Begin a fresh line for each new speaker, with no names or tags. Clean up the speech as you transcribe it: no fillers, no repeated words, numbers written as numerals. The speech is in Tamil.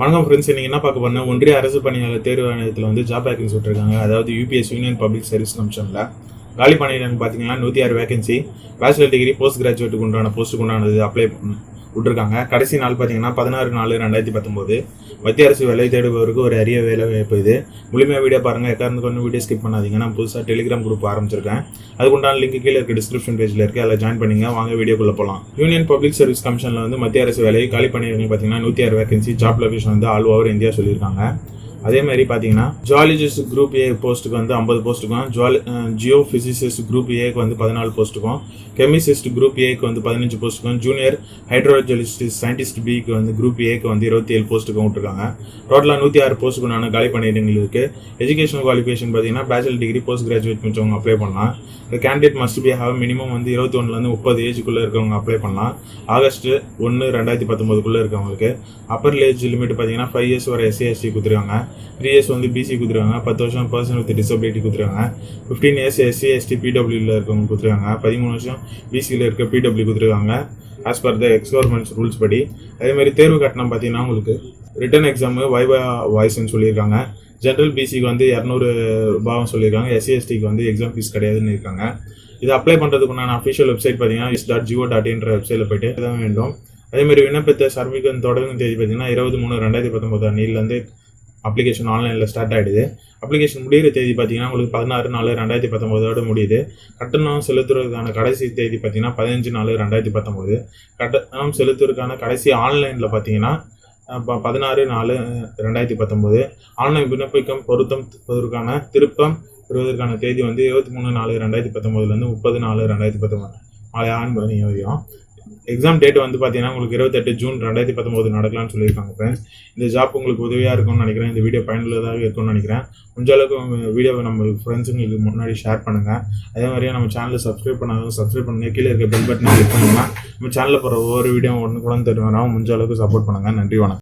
வணக்கம் ஃப்ரெண்ட்ஸ், நீங்கள் என்ன பார்க்க போறீங்கன்னா ஒன்றிய அரசு பணியாளர் தேர்வு ஆணையத்தில் வந்து ஜாப் வேகன்சி விட்டுருக்காங்க. அதாவது யூபிஎஸ் யூனியன் பப்ளிக் சர்வீஸ் கமிஷனில் காலி பணியிடங்கள் பார்த்தீங்கன்னா 106 வேகன்சி. பேச்சுலர் டிகிரி போஸ்ட் கிராஜுவேட்டுக்கு உண்டான போஸ்ட்டுக்கு உண்டானது அப்ளை விட்டுருக்காங்க. கடைசி நாள் பார்த்தீங்கன்னா 16/4/2019. மத்திய அரசு வேலை தேடுபவருக்கு ஒரு அரிய வேலை வாய்ப்பு. இது முழுமையாக வீடியோ பாருங்கள். எக்காரணத்துக்கு ஒன்று வீடியோ ஸ்கிப் பண்ணாதீங்க. நான் புதுசாக டெலிகிராம் குரூப் ஆரம்பிச்சிருக்கேன். அதுக்குண்டான லிங்க் கீழே இருக்க டிஸ்கிரிப்ஷன் பேஜில் இருக்குது. அதில் ஜாயின் பண்ணிங்க. வாங்க வீடியோக்குள்ளே போகலாம். யூனியன் பப்ளிக் சர்வீஸ் கமிஷனில் வந்து மத்திய அரசு வேலை காலி பணியிடங்கள் பார்த்தீங்கன்னா 106 வேகன்சி. ஜாப் லொகேஷன் வந்து ஆல் ஓவர் இந்தியா சொல்லியிருக்காங்க. அதே மாதிரி பார்த்தீங்கன்னா ஜுவாலஜிஸ்ட் குரூப் ஏ போஸ்ட்டுக்கு வந்து 50 போஸ்ட்டுக்கும், ஜியோ பிசிசிஸ்ட் குரூப் ஏக்கு வந்து 14 போஸ்ட்டுக்கும், கெமிசிஸ்ட் குரூப் ஏக்கு வந்து 15 போஸ்ட்டுக்கும், ஜூனியர் ஹைட்ரோஜலிஸ்ட் சயின்டிஸ்ட் பிக்கு வந்து குரூப் ஏக்கு வந்து 27 போஸ்ட்டுக்கும் விட்டுருக்காங்க. டோட்டலாக 106 போஸ்ட்டுக்குண்டான காலி பணியிடங்கள் இருக்குது. எஜுகேஷனல் குவாலிஃபிகேஷன் பார்த்தீங்கன்னா பேச்சுலர் டிகிரி போஸ்ட் கிராஜுவேட் முடிச்சவங்க அப்ளை பண்ணலாம். இந்த candidate must be have minimum வந்து 21 30 ஏஜுக்குள்ளே இருக்கவங்க அப்ளை பண்ணலாம். August 1, 2019 இருக்கவங்களுக்கு அப்பர் ஏஜ் லிமிட் பார்த்தீங்கன்னா 5 years வரை SC/ST கொடுத்துருக்காங்க. 3 years வந்து BC கொடுத்துருக்காங்க. 10 வருஷம் பர்சன் வித் டிசபிலிட்டி கொடுத்துருக்காங்க. 15 years SC/ST PWல இருக்கவங்க கொடுத்துருக்காங்க. 13 வருஷம் BCயில் இருக்க PW கொடுத்துருக்காங்க. ஆஸ் பர் த எக்ஸ்கவர்மெண்ட்ஸ் ரூல்ஸ் படி. அதேமாதிரி தேர்வு கட்டணம் பார்த்தீங்கன்னா உங்களுக்கு ரிட்டன் எக்ஸாமு வைவா வாய்ஸ்ன்னு சொல்லியிருக்காங்க. ஜென்ரல் பிசிக்கு வந்து 200 ரூபாவும் சொல்லியிருக்காங்க. SC/STக்கு வந்து எக்ஸாம் ஃபீஸ் கிடையாதுன்னு இருக்காங்க. இது அப்ளை பண்ணுறதுக்குண்டான அஃபிஷியல் வெப்சைட் பார்த்தீங்கன்னா is.go.in வெப்சைட்டில் போய்ட்டு தான் வேண்டும். அதேமாதிரி விண்ணப்பத்தை சர்மிக்கும் தொடங்கும் தேதி பார்த்தீங்கன்னா 20/3/2019 அன்னிலேருந்து அப்ளிகேஷன் ஆன்லைனில் ஸ்டார்ட் ஆகிடுது. அப்ளிகேஷன் முடிகிற தேதி பார்த்தீங்கன்னா உங்களுக்கு 16/4/2019 முடியுது. கட்டணம் செலுத்துறதுக்கான கடைசி தேதி பார்த்தீங்கன்னா 15/4/2019. கட்டணம் செலுத்துறதுக்கான கடைசி ஆன்லைனில் பார்த்தீங்கன்னா 16/4/2019. ஆன்லைன் விண்ணப்பிக்கம் பொருத்தம் திருப்பம் பெறுவதற்கான தேதி வந்து 23/4/2019 30/4/2019 நாளை ஆன் வரையும். எக்ஸாம் டேட் வந்து பார்த்தீங்கன்னா உங்களுக்கு 28 ஜூன் 2019 நடக்கலாம்னு சொல்லியிருக்காங்க. ஃப்ரெண்ட்ஸ், இந்த ஜாப் உங்களுக்கு உதவியாக இருக்கும்னு நினைக்கிறேன். இந்த வீடியோ பயனுள்ளதாக இருக்கும்னு நினைக்கிறேன். முடிஞ்ச அளவுக்கு உங்கள் வீடியோவை நம்ம ஃப்ரெண்ட்ஸுங்களுக்கு முன்னாடி ஷேர் பண்ணுங்கள். அதே மாதிரியே நம்ம சேனலை சப்ஸ்கிரைப் பண்ணுங்கள். கீழே இருக்க பெல் பட்டனை கிளிக் பண்ணிங்கன்னா நம்ம சேனலில் போகிற ஒவ்வொரு வீடியோ ஒன்று கூட தெரியும். முடிஞ்ச அளவுக்கு சப்போர்ட் பண்ணுங்கள். நன்றி, வணக்கம்.